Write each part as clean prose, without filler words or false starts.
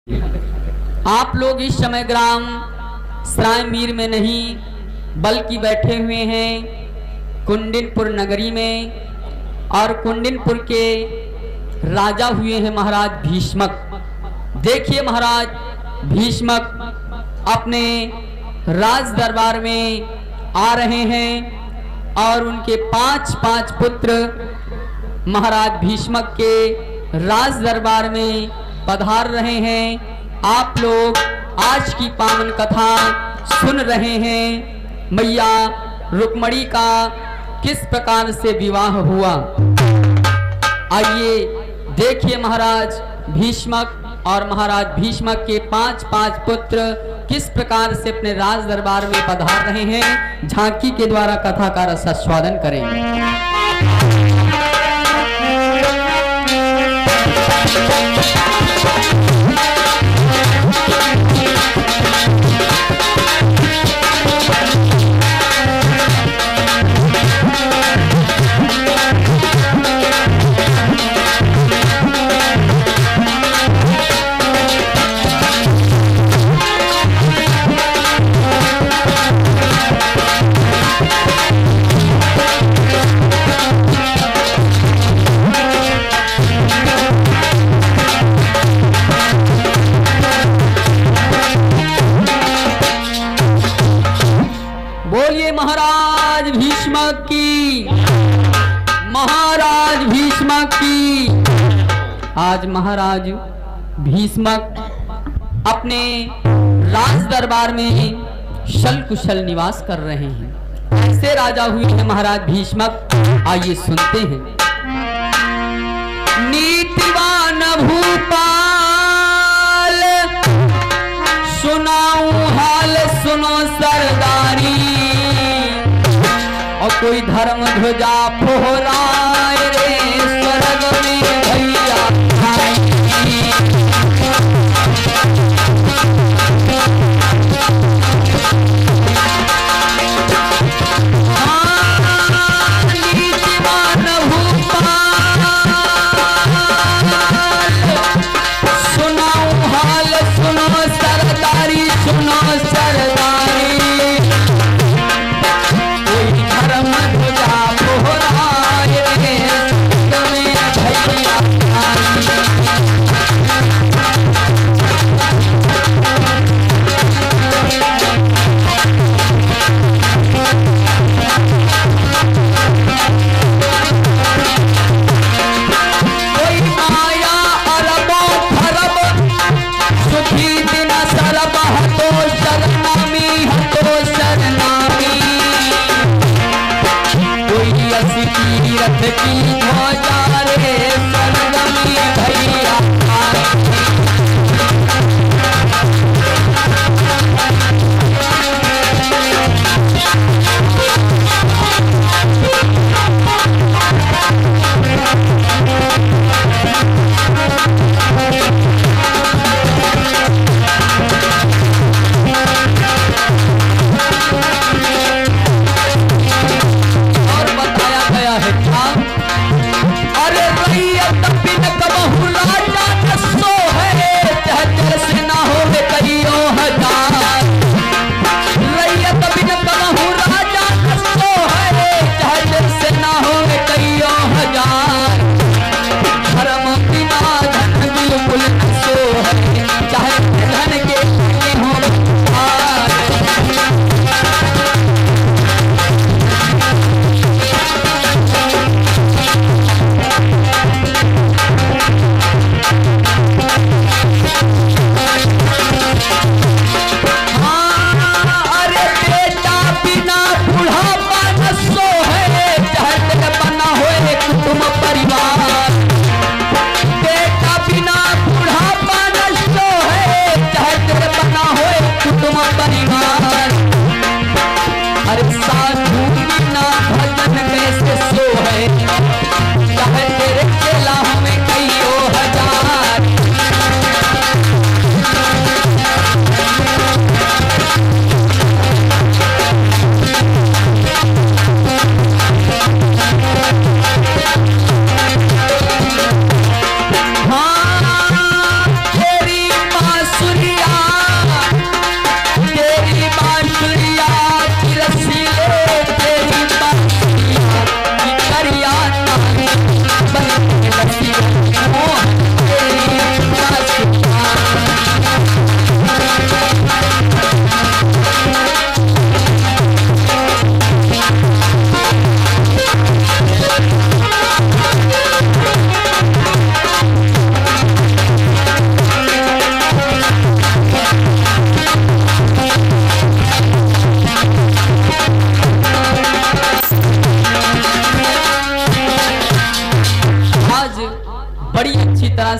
आप लोग इस समय ग्राम सरायमीर में नहीं बल्कि बैठे हुए हैं कुंडिनपुर नगरी में, और कुंडिनपुर के राजा हुए हैं महाराज भीष्मक। देखिए महाराज भीष्मक अपने राज दरबार में आ रहे हैं और उनके पांच पुत्र महाराज भीष्मक के राज दरबार में पधार रहे हैं। आप लोग आज की पावन कथा सुन रहे हैं। मैया रुक्मणी का किस प्रकार से विवाह हुआ, आइए देखिए महाराज भीष्मक और महाराज भीष्मक के पांच पुत्र किस प्रकार से अपने राज दरबार में पधार रहे हैं। झांकी के द्वारा कथा का रसास्वादन करेंगे। महाराज भीष्मक की, महाराज भीष्मक की। आज महाराज भीष्मक अपने राज दरबार में शल कुशल निवास कर रहे हैं। ऐसे राजा हुए हैं महाराज भीष्मक, आइए सुनते हैं। नीतिवान भूपाल सुनाऊं हाल सुनो सरदारी, और कोई धर्म ध्वजा फहराए रे स्वर्ग में भैया नीतिवान भूपाल सुनाऊं हाल सुनो सरदारी, सुनो सरदारी।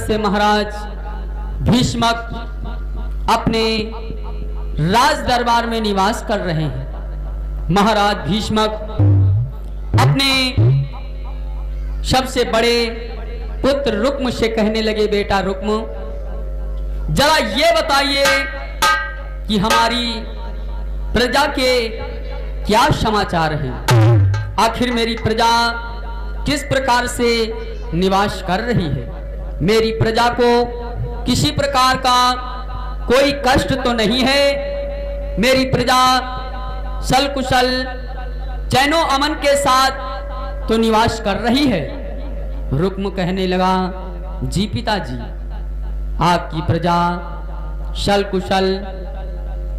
से महाराज भीष्मक अपने राज दरबार में निवास कर रहे हैं। महाराज भीष्मक अपने सबसे बड़े पुत्र रुक्म से कहने लगे, बेटा रुक्म, जरा ये बताइए कि हमारी प्रजा के क्या समाचार हैं। आखिर मेरी प्रजा किस प्रकार से निवास कर रही है। मेरी प्रजा को किसी प्रकार का कोई कष्ट तो नहीं है। मेरी प्रजा सलकुशल चैनो अमन के साथ तो निवास कर रही है। रुक्म कहने लगा, जी पिताजी, आपकी प्रजा सलकुशल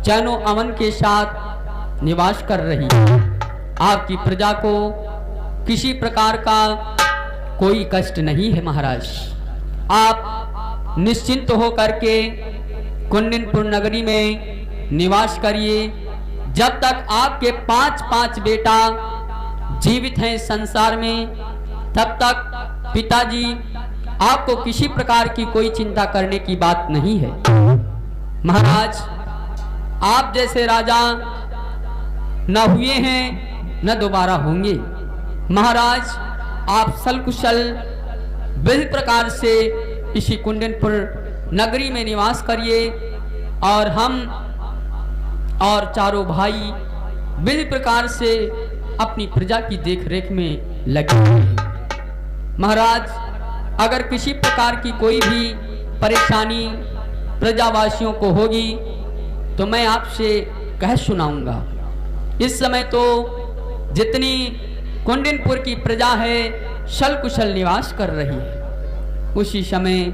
चैनो अमन के साथ निवास कर रही है। आपकी प्रजा को किसी प्रकार का कोई कष्ट नहीं है। महाराज, आप निश्चिंत होकर के कुंडिनपुर नगरी में निवास करिए। जब तक आपके 5 बेटा जीवित हैं संसार में, तब तक पिताजी आपको किसी प्रकार की कोई चिंता करने की बात नहीं है। महाराज, आप जैसे राजा न हुए हैं न दोबारा होंगे। महाराज, आप सलकुशल विधि प्रकार से इसी कुंडिनपुर नगरी में निवास करिए और हम और चारों भाई विधि प्रकार से अपनी प्रजा की देखरेख में लगे हैं। महाराज, अगर किसी प्रकार की कोई भी परेशानी प्रजावासियों को होगी तो मैं आपसे कह सुनाऊंगा। इस समय तो जितनी कुंडिनपुर की प्रजा है सलकुशल निवास कर रही है। उसी समय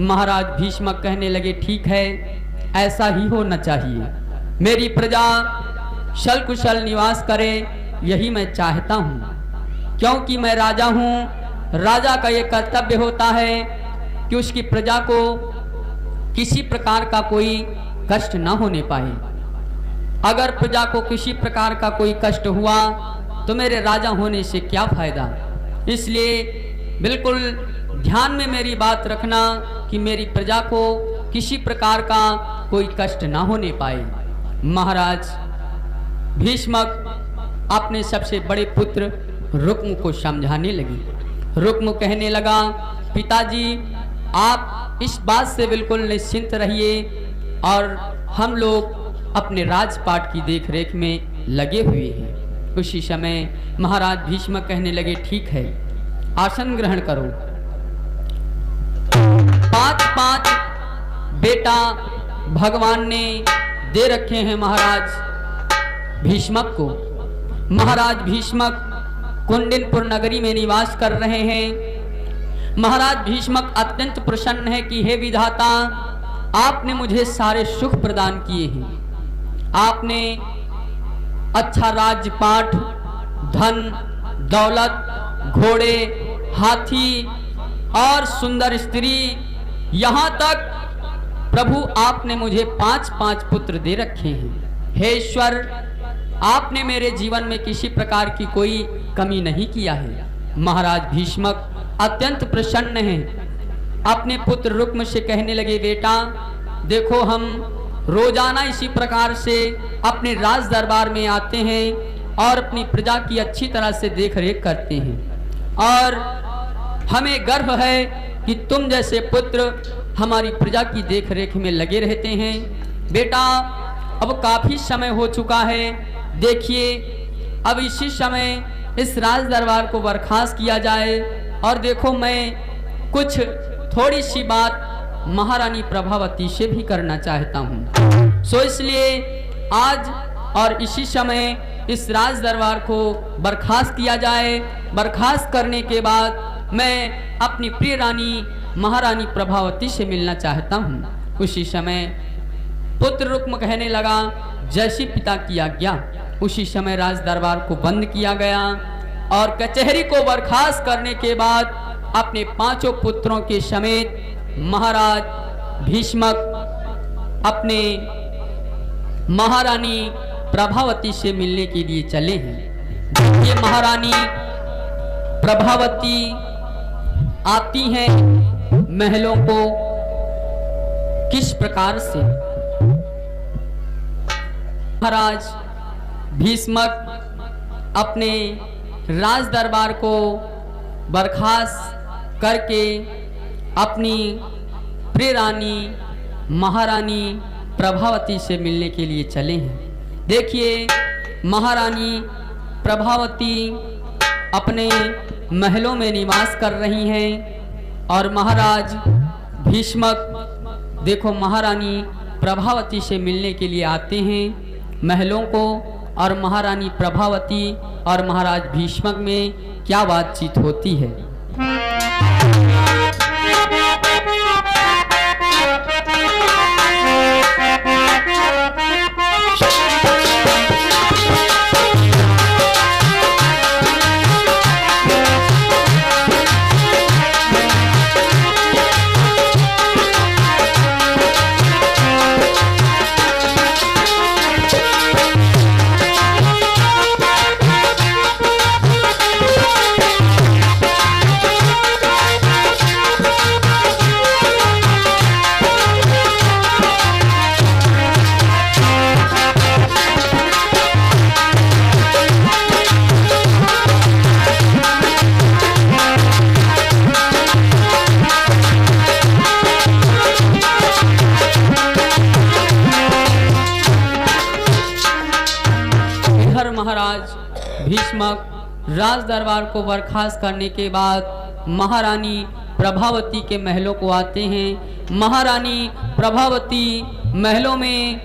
महाराज भीष्मक कहने लगे, ठीक है, ऐसा ही होना चाहिए। मेरी प्रजा सलकुशल निवास करे, यही मैं चाहता हूँ, क्योंकि मैं राजा हूँ। राजा का ये कर्तव्य होता है कि उसकी प्रजा को किसी प्रकार का कोई कष्ट न होने पाए। अगर प्रजा को किसी प्रकार का कोई कष्ट हुआ तो मेरे राजा होने से क्या फायदा। इसलिए बिल्कुल ध्यान में मेरी बात रखना कि मेरी प्रजा को किसी प्रकार का कोई कष्ट ना होने पाए। महाराज भीष्मक अपने सबसे बड़े पुत्र रुक्म को समझाने लगे। रुक्म कहने लगा, पिताजी, आप इस बात से बिल्कुल निश्चिंत रहिए और हम लोग अपने राजपाट की देखरेख में लगे हुए हैं। उसी समय महाराज भीष्मक कहने लगे, ठीक है, आसन ग्रहण करो। 5 बेटा भगवान ने दे रखे हैं महाराज भीष्मक को। महाराज भीष्मक कुंडिनपुर नगरी में निवास कर रहे हैं। महाराज भीष्मक अत्यंत प्रसन्न है कि हे विधाता, आपने मुझे सारे सुख प्रदान किए हैं। आपने अच्छा राजपाट, धन दौलत, घोड़े, हाथी और सुंदर स्त्री, यहाँ तक प्रभु आपने मुझे 5 पुत्र दे रखे हैं। हे ईश्वर, आपने मेरे जीवन में किसी प्रकार की कोई कमी नहीं किया है। महाराज भीष्मक अत्यंत प्रसन्न हैं। अपने पुत्र रुक्म से कहने लगे, बेटा देखो, हम रोजाना इसी प्रकार से अपने राज दरबार में आते हैं और अपनी प्रजा की अच्छी तरह से देखरेख करते हैं और हमें गर्व है कि तुम जैसे पुत्र हमारी प्रजा की देखरेख में लगे रहते हैं। बेटा, अब काफी समय हो चुका है, देखिए अब इसी समय इस राज दरबार को बर्खास्त किया जाए और देखो, मैं कुछ थोड़ी सी बात महारानी प्रभावती से भी करना चाहता हूँ। सो इसलिए आज और इसी समय इस राज दरबार को बर्खास्त किया जाए। बर्खास्त करने के बाद मैं अपनी प्रिय रानी महारानी प्रभावती से मिलना चाहता हूँ। उसी समय पुत्र रुक्म कहने लगा, जैसी पिता की आज्ञा। उसी समय राज दरबार को बंद किया गया और कचहरी को बर्खास्त करने के बाद अपने 5 पुत्रों के समेत महाराज भीष्मक अपने महारानी प्रभावती से मिलने के लिए चले हैं। ये महारानी प्रभावती आती हैं, महलों को किस प्रकार से महाराज भीष्मक अपने राज दरबार को बर्खास्त करके अपनी प्रिय रानी महारानी प्रभावती से मिलने के लिए चले हैं। देखिए, महारानी प्रभावती अपने महलों में निवास कर रही हैं और महाराज भीष्मक देखो महारानी प्रभावती से मिलने के लिए आते हैं महलों को। और महारानी प्रभावती और महाराज भीष्मक में क्या बातचीत होती है। महाराज भीष्मक राज दरबार को बर्खास्त करने के बाद महारानी प्रभावती के महलों को आते हैं। महारानी प्रभावती महलों में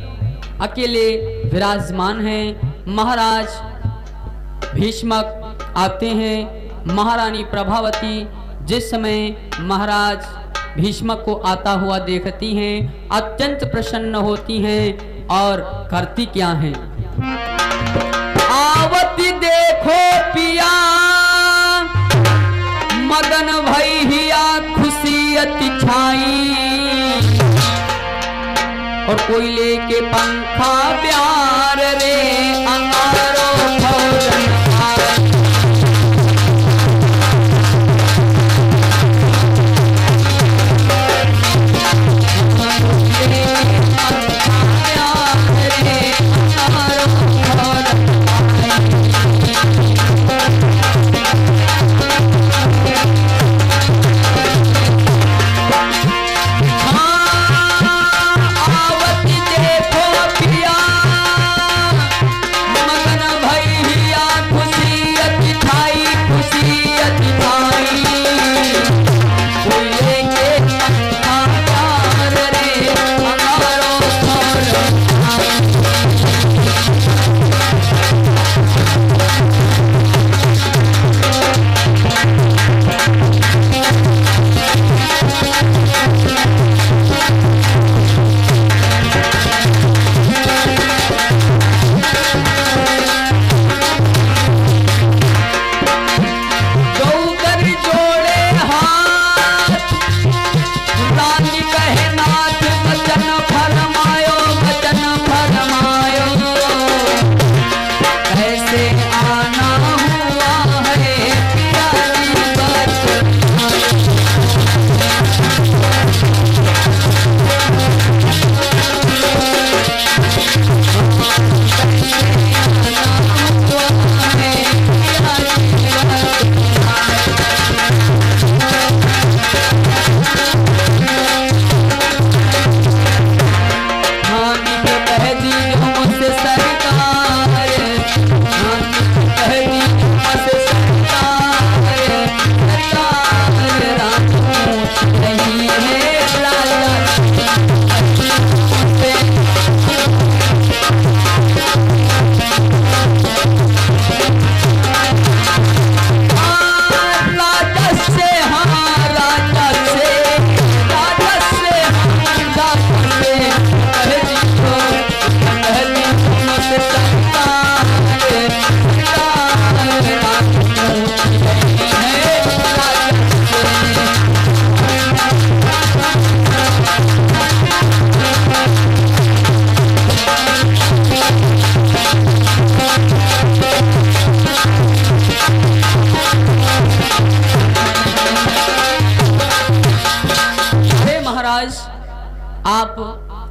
अकेले विराजमान हैं। महाराज भीष्मक आते हैं। महारानी प्रभावती जिस समय महाराज भीष्मक को आता हुआ देखती हैं, अत्यंत प्रसन्न होती हैं और करती क्या हैं। आवती देखो पिया मगन भैया खुशी अति छाई, और कोई लेके पंखा प्यार रे अंगारो भोजन खुशी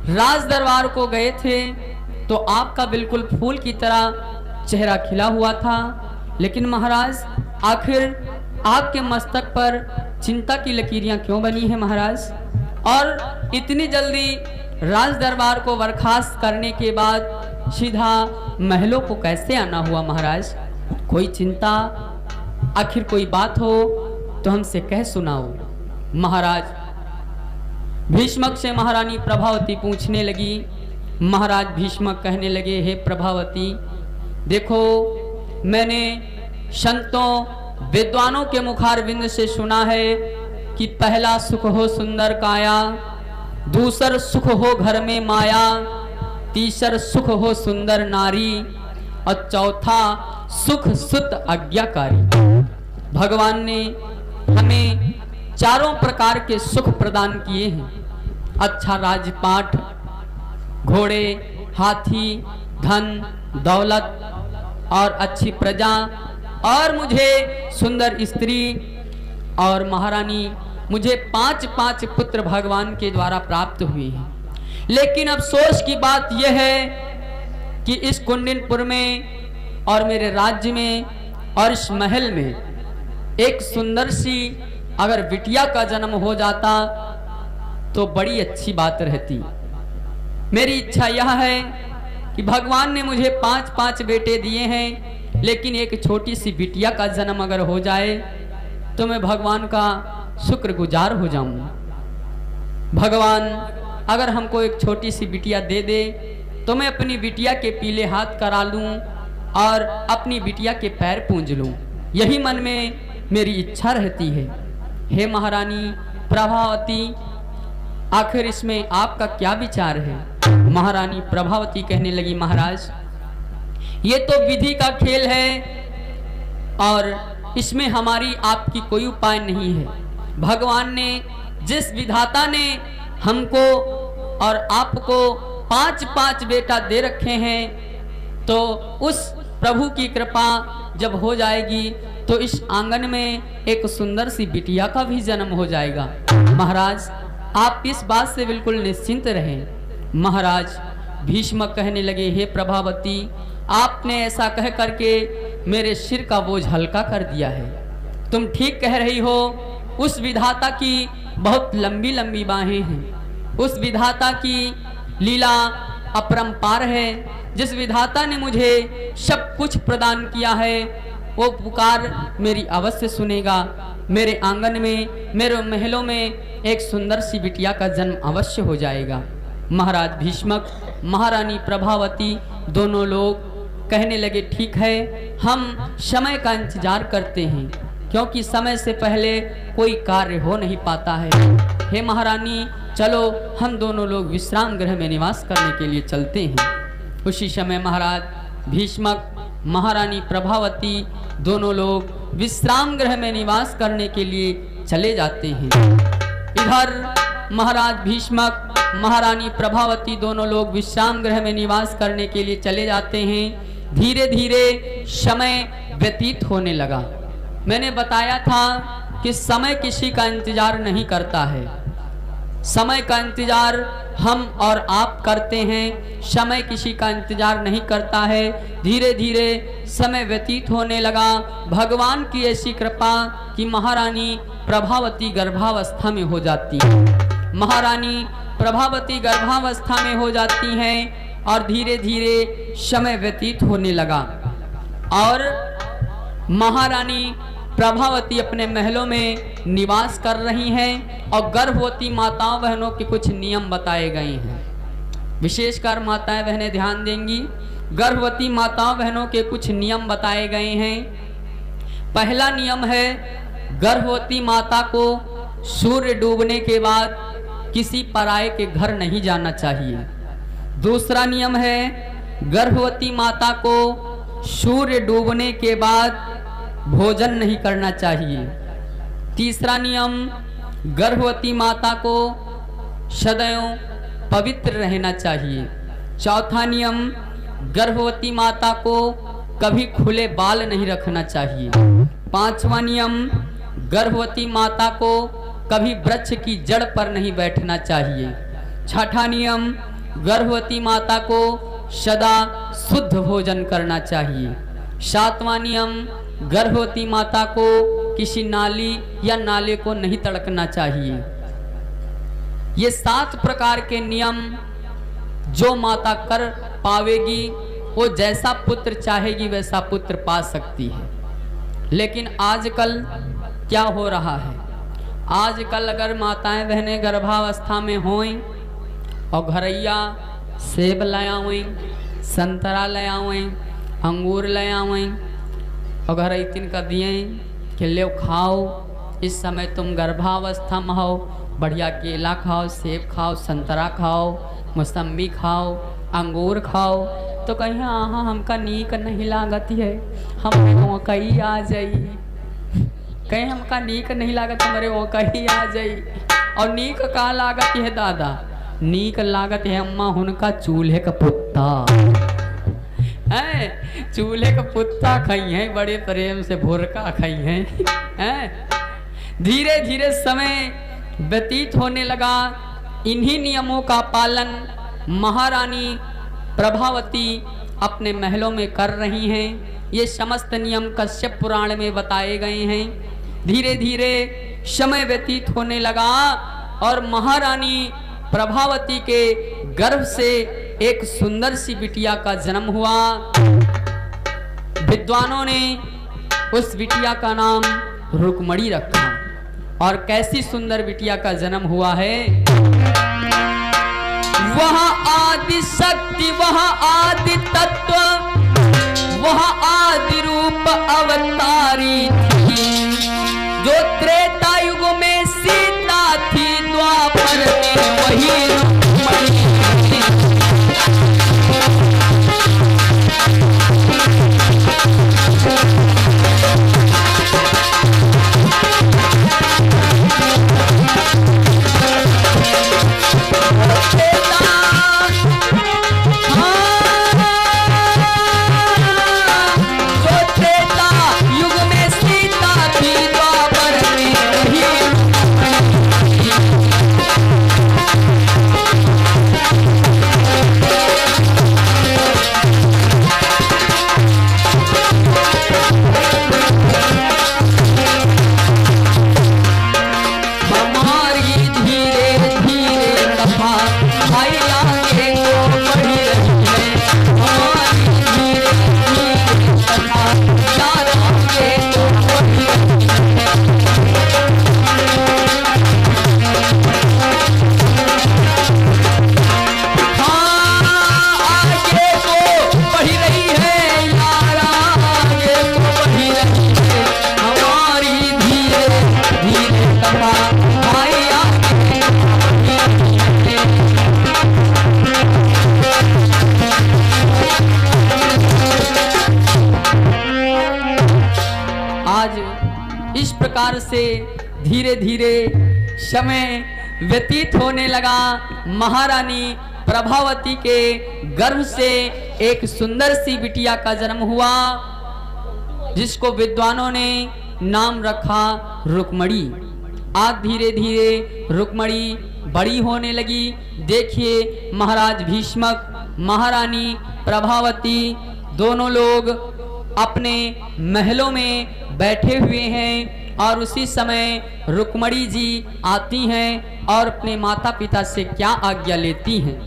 राज दरबार को गए थे तो आपका बिल्कुल फूल की तरह चेहरा खिला हुआ था, लेकिन महाराज आखिर आपके मस्तक पर चिंता की लकीरियां क्यों बनी हैं महाराज? और इतनी जल्दी राज दरबार को बर्खास्त करने के बाद सीधा महलों को कैसे आना हुआ महाराज? कोई चिंता, आखिर कोई बात हो तो हमसे कह सुनाओ। महाराज भीष्मक से महारानी प्रभावती पूछने लगी। महाराज भीष्मक कहने लगे, हे प्रभावती, देखो मैंने संतों विद्वानों के मुखारविंद से सुना है कि पहला सुख हो सुंदर काया, दूसर सुख हो घर में माया, तीसर सुख हो सुंदर नारी और चौथा सुख सुत आज्ञाकारी। भगवान ने हमें चारों प्रकार के सुख प्रदान किए हैं। अच्छा राजपाट, घोड़े, हाथी, धन दौलत और अच्छी प्रजा, और मुझे सुंदर स्त्री, और महारानी मुझे 5 पुत्र भगवान के द्वारा प्राप्त हुए हैं। लेकिन अफसोस की बात यह है कि इस कुंडिनपुर में और मेरे राज्य में और इस महल में एक सुंदर सी अगर बिटिया का जन्म हो जाता तो बड़ी अच्छी बात रहती। मेरी इच्छा यह है कि भगवान ने मुझे 5 बेटे दिए हैं, लेकिन एक छोटी सी बिटिया का जन्म अगर हो जाए तो मैं भगवान का शुक्रगुजार हो जाऊं। भगवान अगर हमको एक छोटी सी बिटिया दे दे तो मैं अपनी बिटिया के पीले हाथ करा लूं और अपनी बिटिया के पैर पूंज लूं। यही मन में मेरी इच्छा रहती है। हे महारानी प्रभावती, आखिर इसमें आपका क्या विचार है? महारानी प्रभावती कहने लगी, महाराज ये तो विधि का खेल है और इसमें हमारी आपकी कोई उपाय नहीं है। भगवान ने, जिस विधाता ने हमको और आपको 5 बेटा दे रखे हैं, तो उस प्रभु की कृपा जब हो जाएगी तो इस आंगन में एक सुंदर सी बिटिया का भी जन्म हो जाएगा। महाराज आप इस बात से बिल्कुल निश्चिंत रहें। महाराज भीष्मक कहने लगे, हे प्रभावती, आपने ऐसा कह करके मेरे सिर का बोझ हल्का कर दिया है। तुम ठीक कह रही हो, उस विधाता की बहुत लंबी लंबी बाहें हैं। उस विधाता की लीला अपरंपार है। जिस विधाता ने मुझे सब कुछ प्रदान किया है वो पुकार मेरी अवश्य सुनेगा। मेरे आंगन में, मेरे महलों में एक सुंदर सी बिटिया का जन्म अवश्य हो जाएगा। महाराज भीष्मक, महारानी प्रभावती दोनों लोग कहने लगे, ठीक है, हम समय का इंतजार करते हैं, क्योंकि समय से पहले कोई कार्य हो नहीं पाता है। हे महारानी, चलो हम दोनों लोग विश्राम गृह में निवास करने के लिए चलते हैं। उसी समय महाराज भीष्मक, महारानी प्रभावती दोनों लोग विश्राम गृह में निवास करने के लिए चले जाते हैं। इधर महाराज भीष्मक, महारानी प्रभावती दोनों लोग विश्राम गृह में निवास करने के लिए चले जाते हैं। धीरे धीरे समय व्यतीत होने लगा। मैंने बताया था कि समय किसी का इंतजार नहीं करता है। समय का इंतजार हम और आप करते हैं, समय किसी का इंतजार नहीं करता है। धीरे धीरे समय व्यतीत होने लगा। भगवान की ऐसी कृपा कि महारानी प्रभावती गर्भावस्था में हो जाती है। महारानी प्रभावती गर्भावस्था में हो जाती हैं और धीरे धीरे समय व्यतीत होने लगा और महारानी प्रभावती अपने महलों में निवास कर रही हैं और गर्भवती माताओं बहनों के कुछ नियम बताए गए हैं। विशेषकर माताएं बहनें ध्यान देंगी। गर्भवती माताओं बहनों के कुछ नियम बताए गए हैं। पहला नियम है, गर्भवती माता को सूर्य डूबने के बाद किसी पराये के घर नहीं जाना चाहिए। दूसरा नियम है, गर्भवती माता को सूर्य डूबने के बाद भोजन नहीं करना चाहिए। तीसरा नियम, गर्भवती माता को सदैव पवित्र रहना चाहिए। चौथा नियम, गर्भवती माता को कभी खुले बाल नहीं रखना चाहिए। पांचवा नियम, गर्भवती माता को कभी वृक्ष की जड़ पर नहीं बैठना चाहिए। छठा नियम, गर्भवती माता को सदा शुद्ध भोजन करना चाहिए। 7वां नियम, गर्भवती माता को किसी नाली या नाले को नहीं तड़कना चाहिए। ये 7 प्रकार के नियम जो माता कर पावेगी, वो जैसा पुत्र चाहेगी वैसा पुत्र पा सकती है। लेकिन आजकल क्या हो रहा है, आजकल अगर माताएं बहनें गर्भावस्था में हों और घरैया सेब ले आवें, संतरा ले आवें, अंगूर ले आवें और घर इतन का दिए कि ले खाओ, इस समय तुम गर्भावस्था में हो, बढ़िया केला खाओ, सेब खाओ, संतरा खाओ, मौसम्बी खाओ, अंगूर खाओ, तो कहीं हाँ हमका नीक नहीं लागत है, हम कहीं आ जाई, कहीं हमका नीक नहीं लागत, हमारे वो कहीं आ जाई। और नीक का लागत है दादा, नीक लागत है अम्मा उनका चूल्हे का पुत्ता है, चूल्हे का पुत्ता खाई है, बड़े प्रेम से भोरका खाई है। धीरे धीरे समय व्यतीत होने लगा, इन्हीं नियमों का पालन महारानी प्रभावती अपने महलों में कर रही हैं। ये समस्त नियम कश्यप पुराण में बताए गए हैं। धीरे धीरे समय व्यतीत होने लगा और महारानी प्रभावती के गर्भ से एक सुंदर सी बिटिया का जन्म हुआ। विद्वानों ने उस बिटिया का नाम रुक्मणी रखा। और कैसी सुंदर बिटिया का जन्म हुआ है। वह आदि शक्ति, वह आदि तत्व, वह आदि रूप अवतारी थी, जो त्रेता युग में सीता थी, द्वापर में वही रुक्मणी थी। से धीरे धीरे समय व्यतीत होने लगा। महारानी प्रभावती के गर्भ से एक सुंदर सी बिटिया का जन्म हुआ, जिसको विद्वानों ने नाम रखा रुक्मणी। आज धीरे धीरे रुक्मणी बड़ी होने लगी। देखिए महाराज भीष्मक, महारानी प्रभावती दोनों लोग अपने महलों में बैठे हुए हैं और उसी समय रुक्मणी जी आती हैं और अपने माता पिता से क्या आज्ञा लेती हैं।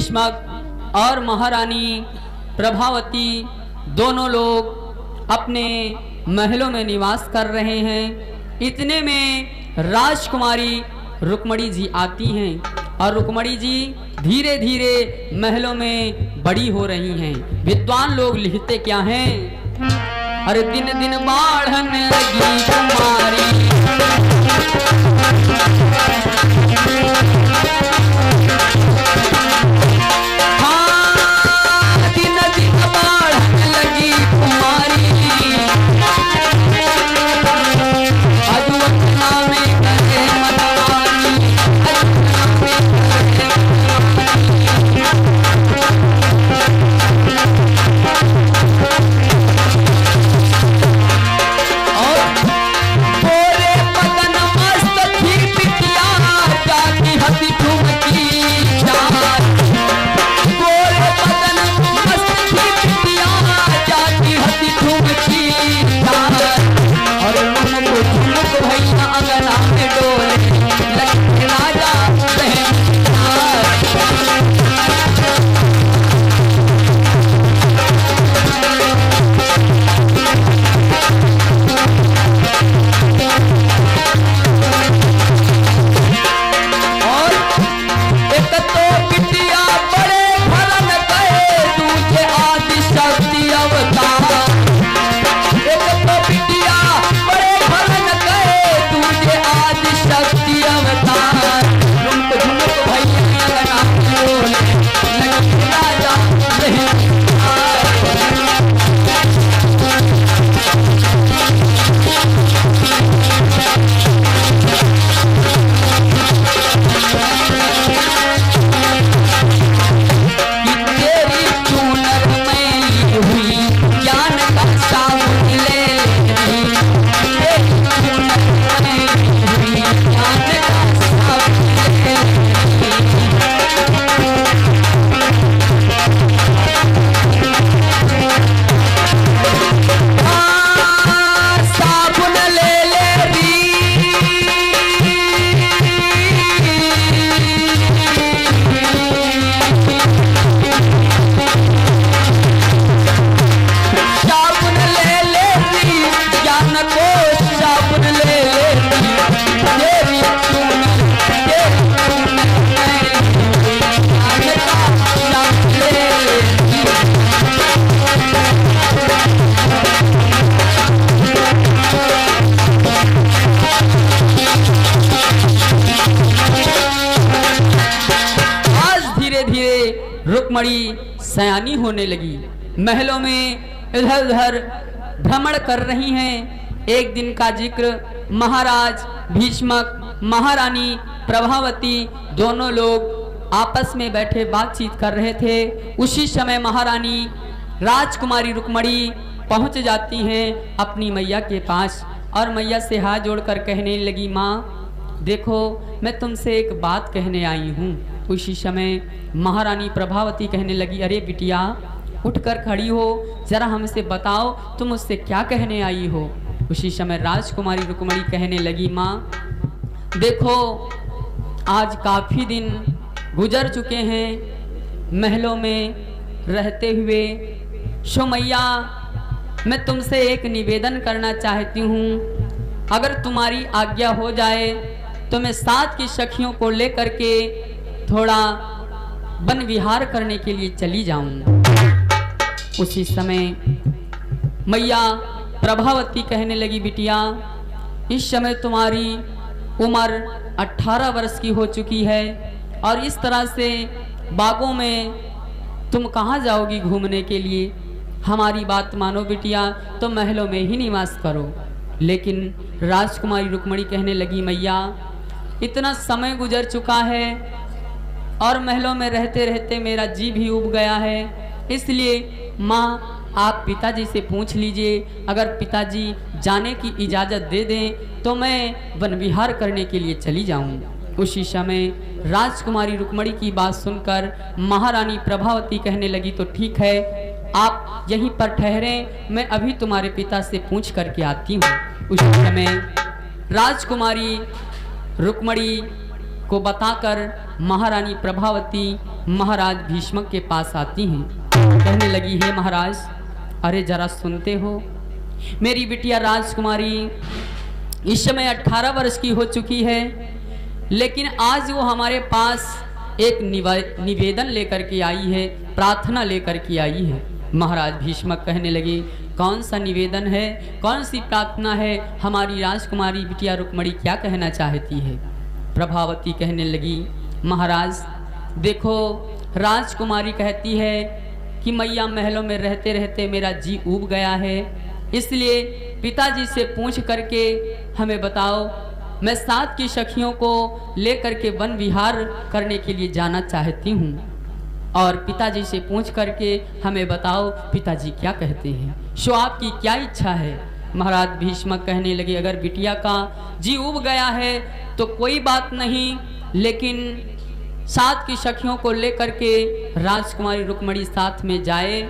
भीष्मक और महारानी प्रभावती दोनों लोग अपने महलों में निवास कर रहे हैं। इतने में राजकुमारी रुक्मणी जी आती हैं और रुक्मणी जी धीरे धीरे महलों में बड़ी हो रही हैं। विद्वान लोग लिखते क्या हैं? अरे दिन दिन बाढ़न लगी कुमारी, हाँ दिन दिन बाढ़न लगी कुमारी, अजुवतना में करे मतवारी, रुक्मणी सयानी होने लगी। महलों में इधर उधर भ्रमण कर रही हैं। एक दिन का जिक्र, महाराज भीष्मक महारानी प्रभावती दोनों लोग आपस में बैठे बातचीत कर रहे थे। उसी समय महारानी राजकुमारी रुक्मणी पहुंच जाती हैं अपनी मैया के पास और मैया से हाथ जोड़कर कहने लगी, माँ देखो मैं तुमसे एक बात कहने आई हूँ। उसी समय महारानी प्रभावती कहने लगी, अरे बिटिया उठकर खड़ी हो, जरा हमसे बताओ तुम मुझसे क्या कहने आई हो। उसी समय राजकुमारी रुक्मणी कहने लगी, माँ देखो आज काफ़ी दिन गुजर चुके हैं महलों में रहते हुए, सो मैया मैं तुमसे एक निवेदन करना चाहती हूँ। अगर तुम्हारी आज्ञा हो जाए तो मैं साथ की सखियों को लेकर के थोड़ा वन विहार करने के लिए चली जाऊं। उसी समय मैया प्रभावती कहने लगी, बिटिया इस समय तुम्हारी उम्र 18 वर्ष की हो चुकी है और इस तरह से बागों में तुम कहाँ जाओगी घूमने के लिए। हमारी बात मानो बिटिया, तो महलों में ही निवास करो। लेकिन राजकुमारी रुक्मणी कहने लगी, मैया इतना समय गुजर चुका है और महलों में रहते रहते मेरा जी भी उब गया है, इसलिए माँ आप पिताजी से पूछ लीजिए, अगर पिताजी जाने की इजाज़त दे दें तो मैं वन विहार करने के लिए चली जाऊँ। उसी समय राजकुमारी रुक्मणी की बात सुनकर महारानी प्रभावती कहने लगी, तो ठीक है आप यहीं पर ठहरें, मैं अभी तुम्हारे पिता से पूछ करके आती हूँ। उसी समय राजकुमारी रुक्मणी को बताकर महारानी प्रभावती महाराज भीष्मक के पास आती हैं। कहने लगी, हे महाराज, अरे जरा सुनते हो, मेरी बिटिया राजकुमारी इस समय 18 वर्ष की हो चुकी है, लेकिन आज वो हमारे पास एक निवेदन लेकर के आई है, प्रार्थना लेकर के आई है। महाराज भीष्मक कहने लगे, कौन सा निवेदन है, कौन सी प्रार्थना है, हमारी राजकुमारी बिटिया रुक्मणी क्या कहना चाहती है। प्रभावती कहने लगी, महाराज देखो, राजकुमारी कहती है कि मैया महलों में रहते रहते मेरा जी ऊब गया है, इसलिए पिताजी से पूछ करके हमें बताओ, मैं 7 की सखियों को लेकर के वन विहार करने के लिए जाना चाहती हूँ, और पिताजी से पूछ करके हमें बताओ पिताजी क्या कहते हैं, सो आपकी क्या इच्छा है। महाराज भीष्मक कहने लगे, अगर बिटिया का जी उब गया है तो कोई बात नहीं, लेकिन 7 की सखियों को लेकर के राजकुमारी रुक्मणी साथ में जाए,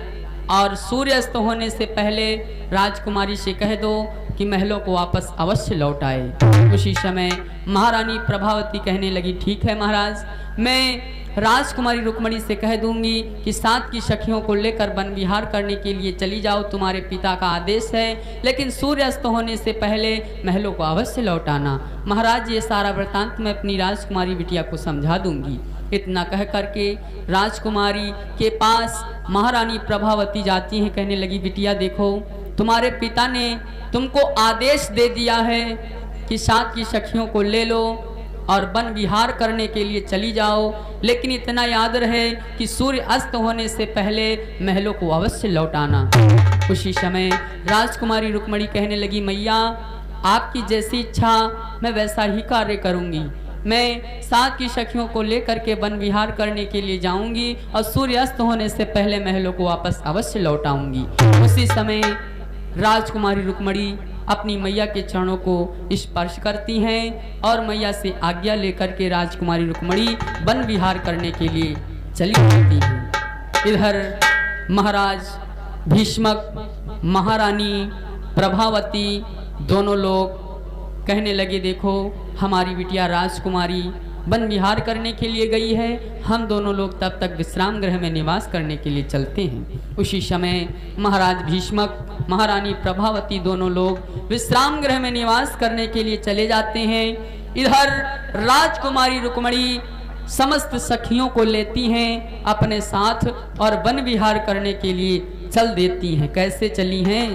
और सूर्यास्त होने से पहले राजकुमारी से कह दो कि महलों को वापस अवश्य लौट आए। उसी समय महारानी प्रभावती कहने लगी, ठीक है महाराज, मैं राजकुमारी रुक्मणी से कह दूंगी कि 7 की सखियों को लेकर वन विहार करने के लिए चली जाओ, तुम्हारे पिता का आदेश है, लेकिन सूर्यास्त होने से पहले महलों को अवश्य लौटाना। महाराज ये सारा वृतांत मैं अपनी राजकुमारी बिटिया को समझा दूंगी। इतना कह करके राजकुमारी के पास महारानी प्रभावती जाती हैं। कहने लगी, बिटिया देखो, तुम्हारे पिता ने तुमको आदेश दे दिया है कि 7 की सखियों को ले लो और वन विहार करने के लिए चली जाओ, लेकिन इतना याद रहे कि सूर्य अस्त होने से पहले महलों को अवश्य लौटाना। उसी समय राजकुमारी रुक्मणी कहने लगी, मैया आपकी जैसी इच्छा मैं वैसा ही कार्य करूंगी। मैं 7 की सखियों को लेकर के वन विहार करने के लिए जाऊंगी और सूर्य अस्त होने से पहले महलों को वापस अवश्य लौटाऊंगी। उसी समय राजकुमारी रुक्मणी अपनी मैया के चरणों को स्पर्श करती हैं और मैया से आज्ञा लेकर के राजकुमारी रुक्मणी वन विहार करने के लिए चली जाती हैं। इधर महाराज भीष्मक, महारानी प्रभावती दोनों लोग कहने लगे, देखो हमारी बिटिया राजकुमारी वन विहार करने के लिए गई है, हम दोनों लोग तब तक विश्राम गृह में निवास करने के लिए चलते हैं। उसी समय महाराज भीष्मक, महारानी प्रभावती दोनों लोग विश्राम गृह में निवास करने के लिए चले जाते हैं। इधर राजकुमारी रुक्मणी समस्त सखियों को लेती हैं अपने साथ और वन विहार करने के लिए चल देती हैं। कैसे चली हैं?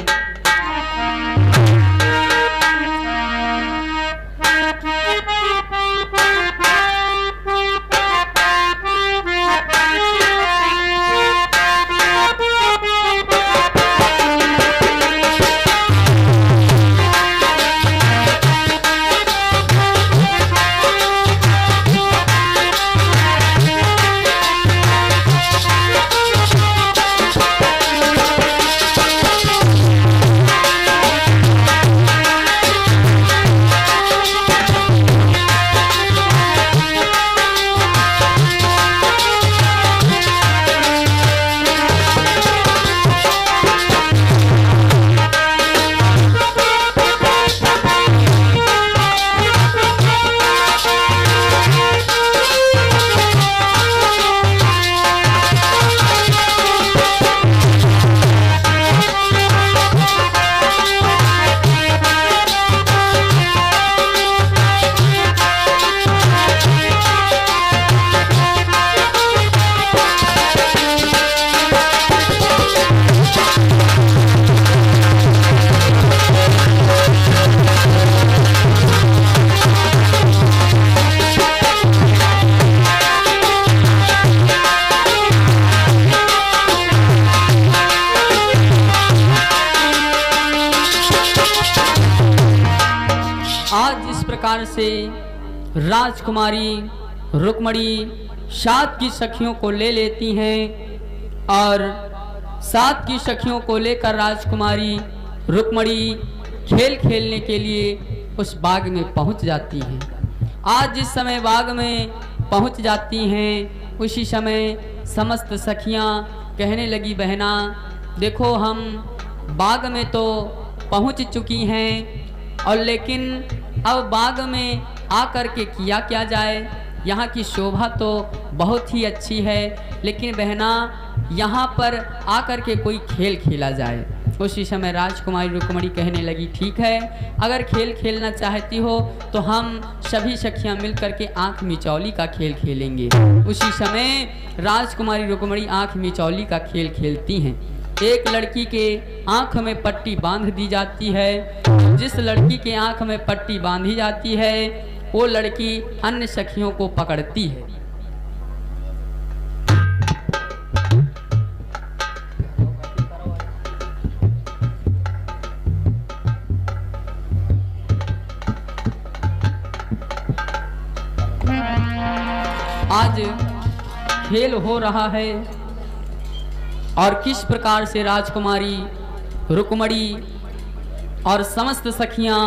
से राजकुमारी रुक्मणी 7 की सखियों को ले लेती हैं और 7 की सखियों को लेकर राजकुमारी रुक्मणी खेल खेलने के लिए उस बाग में पहुंच जाती हैं। आज जिस समय बाग में पहुंच जाती हैं उसी समय समस्त सखियां कहने लगी, बहना देखो हम बाग में तो पहुंच चुकी हैं और लेकिन अब बाग में आकर के किया क्या जाए। यहाँ की शोभा तो बहुत ही अच्छी है, लेकिन बहना यहाँ पर आकर के कोई खेल खेला जाए। उसी समय राजकुमारी रुक्मणी कहने लगी, ठीक है, अगर खेल खेलना चाहती हो तो हम सभी सखियाँ मिलकर के आँख मिचौली का खेल खेलेंगे। उसी समय राजकुमारी रुक्मणी आँख मिचौली का खेल खेलती हैं। एक लड़की के आँख में पट्टी बांध दी जाती है। जिस लड़की के आँख में पट्टी बांधी जाती है वो लड़की अन्य सखियों को पकड़ती है। आज खेल हो रहा है और किस प्रकार से राजकुमारी रुक्मणी और समस्त सखियां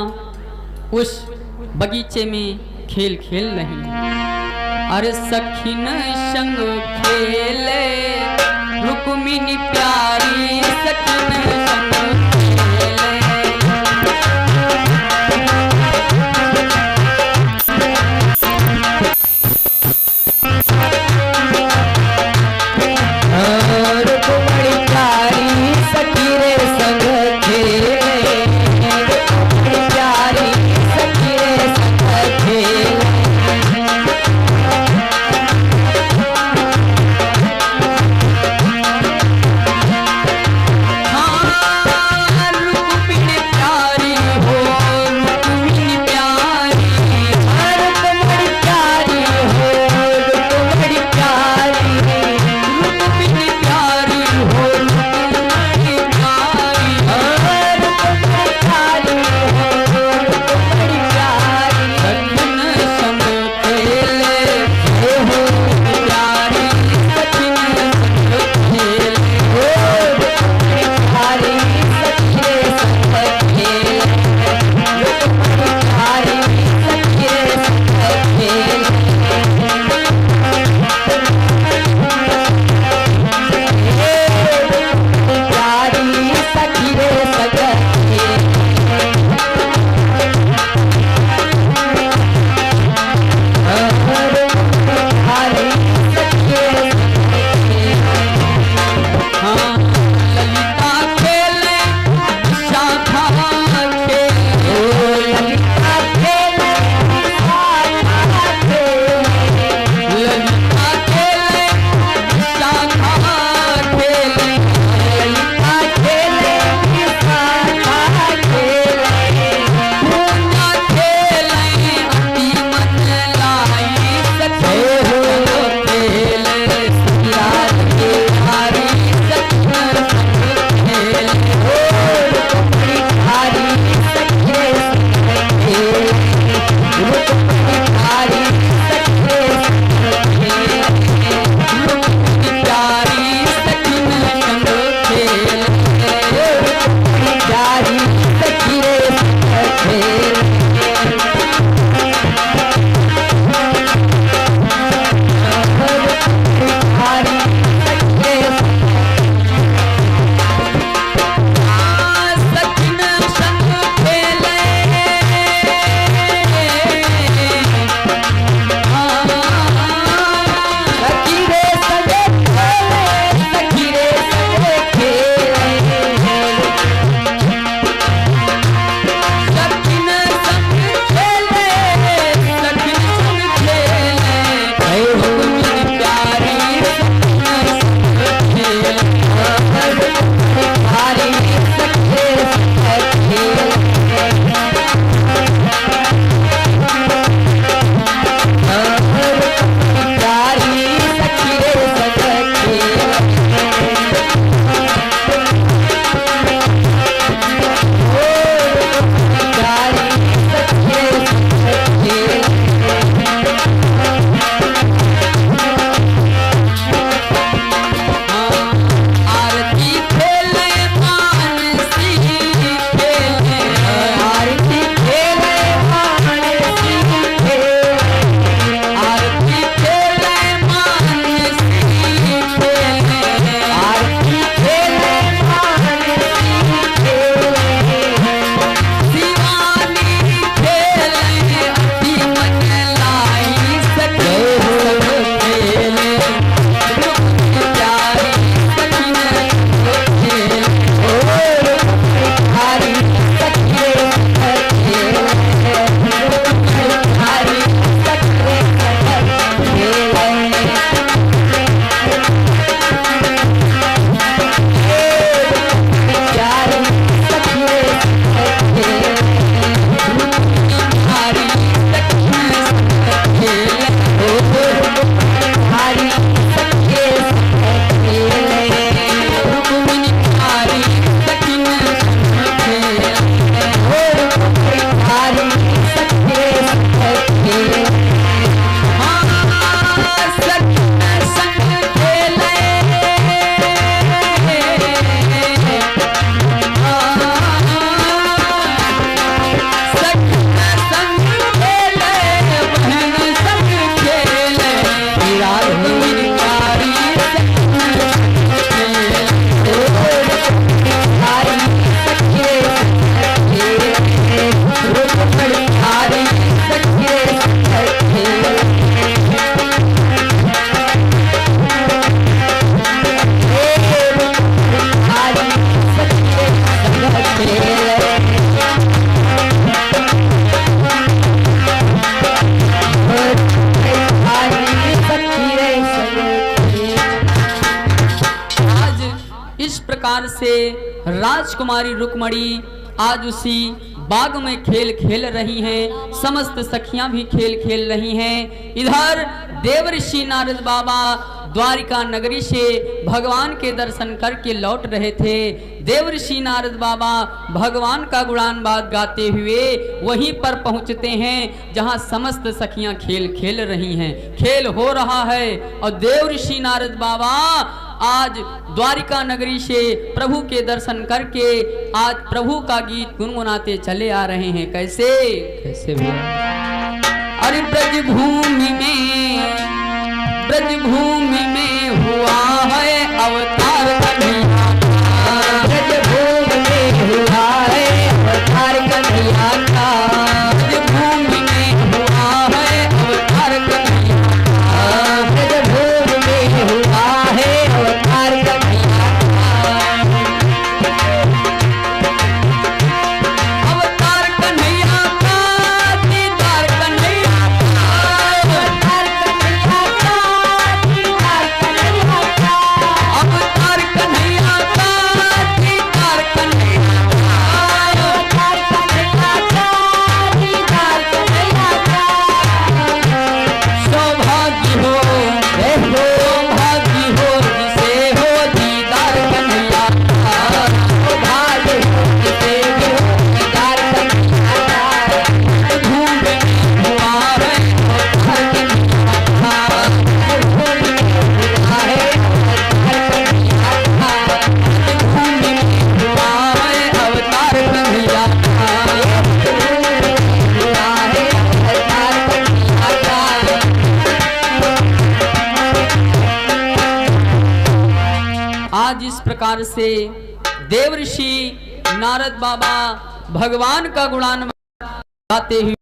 उस बगीचे में खेल खेल रही। अरे सखिन संग खेले रुक्मिणी प्यारी, सखिन संग हाँ प्रकार से राजकुमारी रुक्मणी आज उसी बाग में खेल खेल रही हैं, समस्त सखियां भी खेल खेल रही हैं। इधर देवर्षि नारद बाबा द्वारिका नगरी से भगवान के दर्शन करके लौट रहे थे। देवर्षि नारद बाबा भगवान का गुणानुवाद गाते हुए वहीं पर पहुंचते हैं जहां समस्त सखियां खेल खेल रही हैं। खेल हो रहा है और देवर्षि नारद बाबा आज द्वारिका नगरी से प्रभु के दर्शन करके आज प्रभु का गीत गुनगुनाते चले आ रहे हैं। कैसे कैसे भैया? अरे ब्रजभूमि में हुआ है अवतार कन्हैया का, ब्रजभूमि में हुआ है अवतार कन्हैया का, ब्रजभूमि में हुआ है अवतार कन्हैया का, ब्रजभूमि में हुआ है अवतार कन्हैया का, अवतार कन्हैया का, दीदार कन्हैया का, अवतार कन्हैया का, दीदार कन्हैया का, अवतार कन्हैया का, दीदार कन्हैया का, अवतार कन्हैया का, दीदार कन्हैया का। सौभाग्य हो सौभाग्य हो जिसे हो दीदार कन्हैया का, सौभाग्य हो जिसे हो दीदार कन्हैया का, भूमि में हुआ है अवतार कन्हैया का, भूमि में हुआ है अवतार कन्हैया का, भूमि में हुआ है अवतार कन्हैया का, भूमि में हुआ है अवतार कन्हैया का। आज इस प्रकार से देवर्षि नारद बाबा भगवान का गुणानुवाद गाते हुए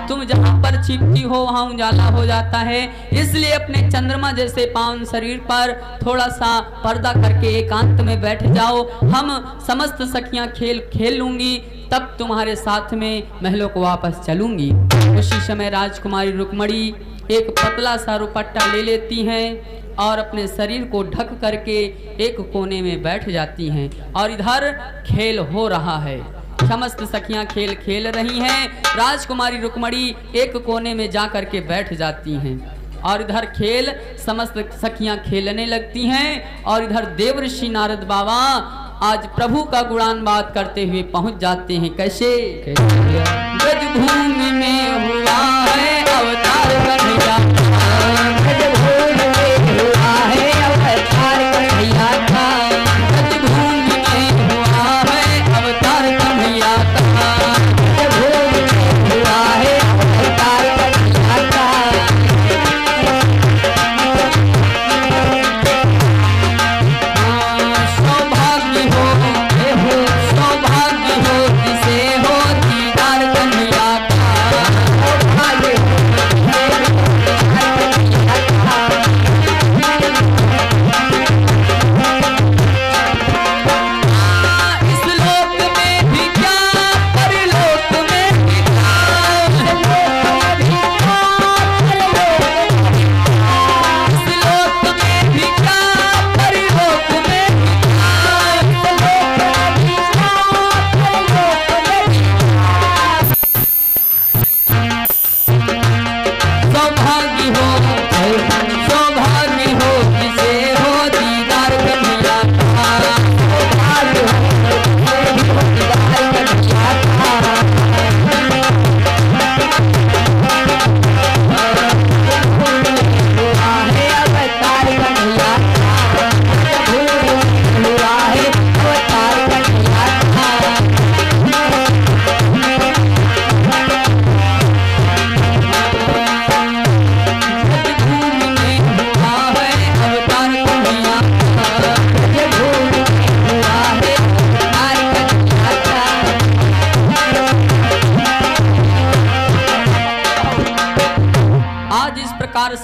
तुम जहाँ पर छिपती हो वहाँ उजाला हो जाता है, इसलिए अपने चंद्रमा जैसे पावन शरीर पर थोड़ा सा पर्दा करके एकांत में बैठ जाओ। हम समस्त सखियाँ खेल खेल लूंगी, तब तुम्हारे साथ में महलों को वापस चलूंगी। उसी समय राजकुमारी रुक्मणी एक पतला सा रुपट्टा ले लेती हैं और अपने शरीर को ढक करके एक कोने में बैठ जाती हैं और इधर खेल हो रहा है। समस्त सखियां खेल खेल रही हैं। राजकुमारी रुक्मणी एक कोने में जा करके बैठ जाती हैं और इधर खेल समस्त सखियां खेलने लगती हैं और इधर देवर्षि नारद बाबा आज प्रभु का गुणानुवाद करते हुए पहुंच जाते हैं। कैसे? ब्रजभूमि में हुआ है अवतार कन्हैया, ब्रजभूमि में हुआ है अवतार कन्हैया का, ब्रजभूमि में हुआ है अवतार कन्हैया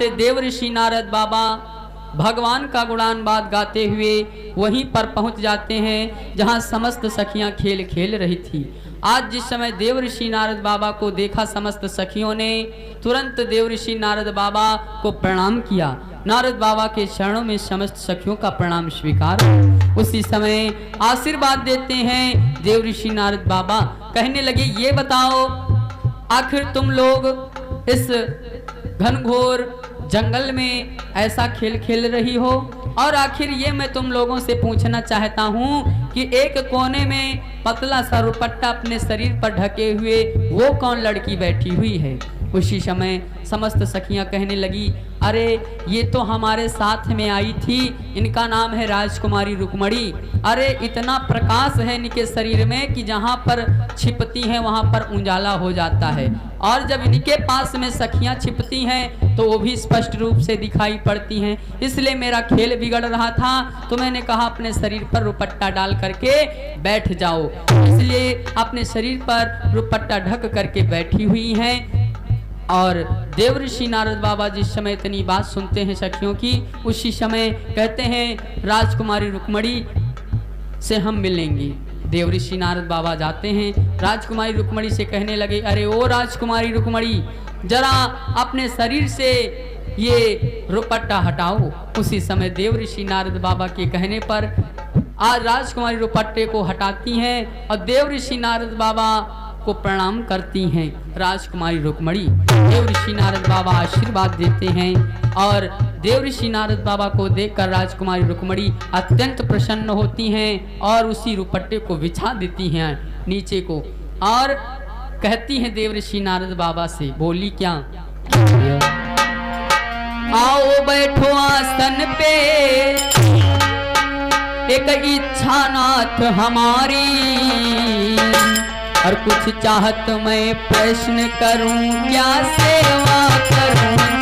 से देव ऋषि नारद बाबा भगवान का गुणानवाद गाते हुए वहीं पर पहुंच जाते हैं जहां समस्त सखियां खेल खेल रही थी। आज जिस समय देव ऋषि नारद बाबा को देखा समस्त सखियों ने तुरंत देव ऋषि नारद बाबा को प्रणाम किया। नारद बाबा के चरणों में समस्त सखियों का प्रणाम स्वीकार। उसी समय आशीर्वाद देते हैं देव ऋषि नारद बाबा। कहने लगे, ये बताओ आखिर तुम लोग इस घनघोर जंगल में ऐसा खेल खेल रही हो, और आखिर ये मैं तुम लोगों से पूछना चाहता हूँ कि एक कोने में पतला सा दुपट्टा अपने शरीर पर ढके हुए वो कौन लड़की बैठी हुई है। उसी समय समस्त सखियां कहने लगी, अरे ये तो हमारे साथ में आई थी, इनका नाम है राजकुमारी रुक्मणी। अरे इतना प्रकाश है इनके शरीर में कि जहाँ पर छिपती हैं वहाँ पर उजाला हो जाता है, और जब इनके पास में सखियां छिपती हैं तो वो भी स्पष्ट रूप से दिखाई पड़ती हैं। इसलिए मेरा खेल बिगड़ रहा था, तो मैंने कहा अपने शरीर पर दुपट्टा डाल करके बैठ जाओ। इसलिए अपने शरीर पर दुपट्टा ढक करके बैठी हुई हैं। और देव ऋषि नारद बाबा जिस समय इतनी बात सुनते हैं सखियों की, उसी समय कहते हैं राजकुमारी रुक्मणी से हम मिलेंगे। देव ऋषि नारद बाबा जाते हैं, राजकुमारी रुक्मणी से कहने लगे, अरे ओ राजकुमारी रुक्मणी, जरा अपने शरीर से ये दुपट्टा हटाओ। उसी समय देव ऋषि नारद बाबा के कहने पर आज राजकुमारी दुपट्टे को हटाती हैं और देव ऋषि नारद बाबा को प्रणाम करती हैं। राजकुमारी रुक्मणी देव ऋषि नारद बाबा आशीर्वाद देते हैं, और देव ऋषि नारद बाबा को देखकर राजकुमारी रुक्मणी अत्यंत प्रसन्न होती हैं और उसी दुपट्टे को बिछा देती हैं नीचे को, और कहती हैं देव ऋषि नारद बाबा से, बोली क्या, आओ बैठो आसन पे, एक इच्छा नाथ हमारी, और कुछ चाहत मैं प्रश्न करूं, क्या सेवा करूं।